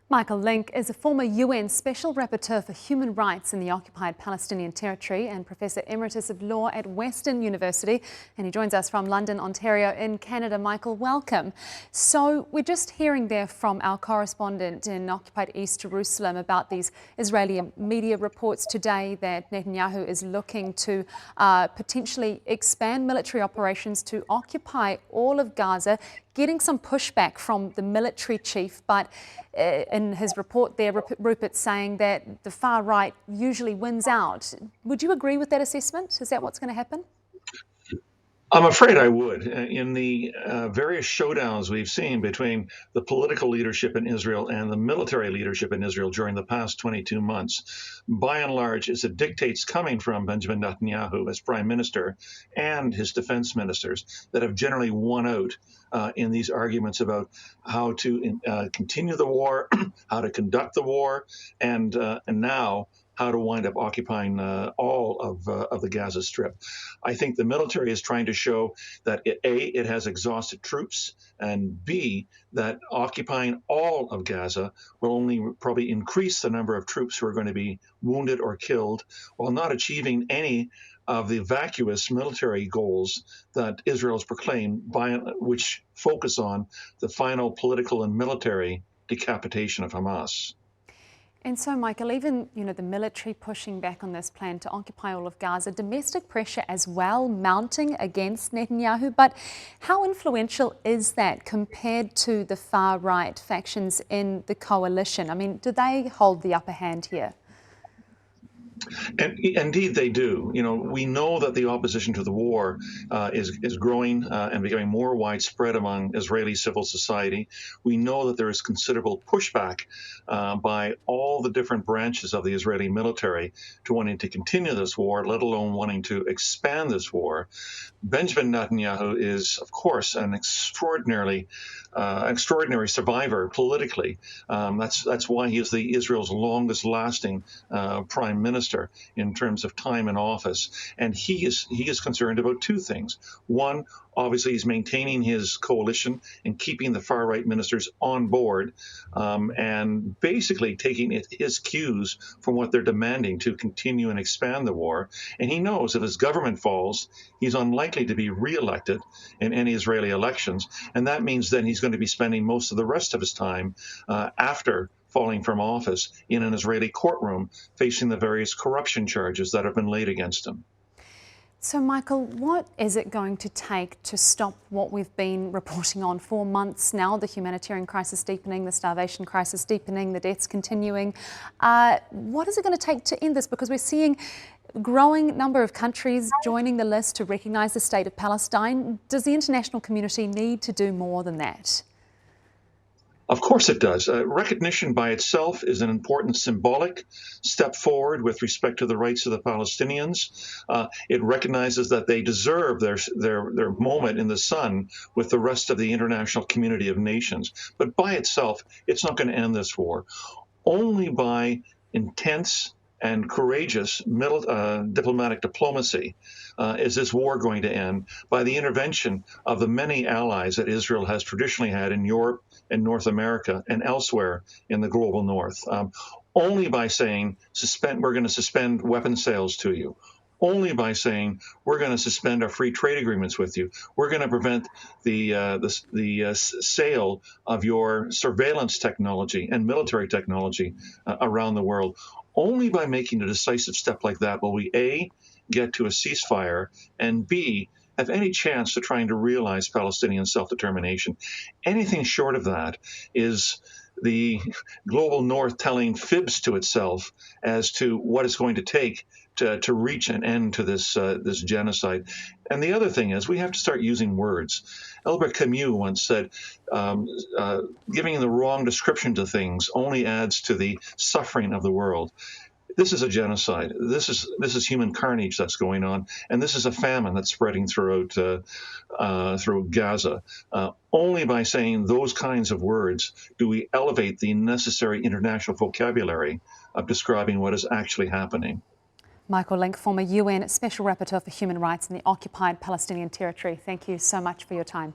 Michael Lynk is a former UN Special Rapporteur for Human Rights in the occupied Palestinian territory and Professor Emeritus of Law at Western University. And he joins us from London, Ontario in Canada. Michael, welcome. So we're just hearing there from our correspondent in occupied East Jerusalem about these Israeli media reports today that Netanyahu is looking to potentially expand military operations to occupy all of Gaza, getting some pushback from the military chief, but in his report there, Rupert's saying that the far right usually wins out. Would you agree with that assessment? Is that what's going to happen? I'm afraid I would. In the various showdowns we've seen between the political leadership in Israel and the military leadership in Israel during the past 22 months, by and large, it's the dictates coming from Benjamin Netanyahu as prime minister and his defense ministers that have generally won out in these arguments about how to continue the war, how to conduct the war, and now how to wind up occupying all of the Gaza Strip. I think the military is trying to show that it has exhausted troops, and B, that occupying all of Gaza will only probably increase the number of troops who are going to be wounded or killed, while not achieving any of the vacuous military goals that Israel has proclaimed, which focus on the final political and military decapitation of Hamas. And so, Michael, even, the military pushing back on this plan to occupy all of Gaza, domestic pressure as well mounting against Netanyahu. But how influential is that compared to the far-right factions in the coalition? I mean, do they hold the upper hand here? And indeed, they do. We know that the opposition to the war is growing and becoming more widespread among Israeli civil society. We know that there is considerable pushback by all the different branches of the Israeli military to wanting to continue this war, let alone wanting to expand this war. Benjamin Netanyahu is, of course, an extraordinary survivor politically. That's why he is Israel's longest-lasting prime minister in terms of time in office. And he is concerned about two things. One, obviously, he's maintaining his coalition and keeping the far-right ministers on board, and basically taking his cues from what they're demanding to continue and expand the war. And he knows if his government falls, he's unlikely to be re-elected in any Israeli elections. And that means then he's going to be spending most of the rest of his time after falling from office in an Israeli courtroom, facing the various corruption charges that have been laid against him. So, Michael, what is it going to take to stop what we've been reporting on for months now, the humanitarian crisis deepening, the starvation crisis deepening, the deaths continuing? What is it going to take to end this? Because we're seeing a growing number of countries joining the list to recognise the state of Palestine. Does the international community need to do more than that? Of course it does. Recognition by itself is an important symbolic step forward with respect to the rights of the Palestinians. It recognizes that they deserve their moment in the sun with the rest of the international community of nations. But by itself, it's not going to end this war. Only by intense and courageous diplomatic diplomacy is this war going to end, by the intervention of the many allies that Israel has traditionally had in Europe and North America and elsewhere in the global north. Only by saying, we're going to suspend weapon sales to you. Only by saying we're going to suspend our free trade agreements with you. We're going to prevent the sale of your surveillance technology and military technology around the world. Only by making a decisive step like that will we, A, get to a ceasefire, and B, have any chance to trying to realize Palestinian self-determination. Anything short of that is the global north telling fibs to itself as to what it's going to take to reach an end to this genocide. And the other thing is we have to start using words. Albert Camus once said, giving the wrong description to things only adds to the suffering of the world. This is a genocide. This is human carnage that's going on, and this is a famine that's spreading throughout through Gaza. Only by saying those kinds of words do we elevate the necessary international vocabulary of describing what is actually happening. Michael Lynk, former UN Special Rapporteur for Human Rights in the occupied Palestinian territory. Thank you so much for your time.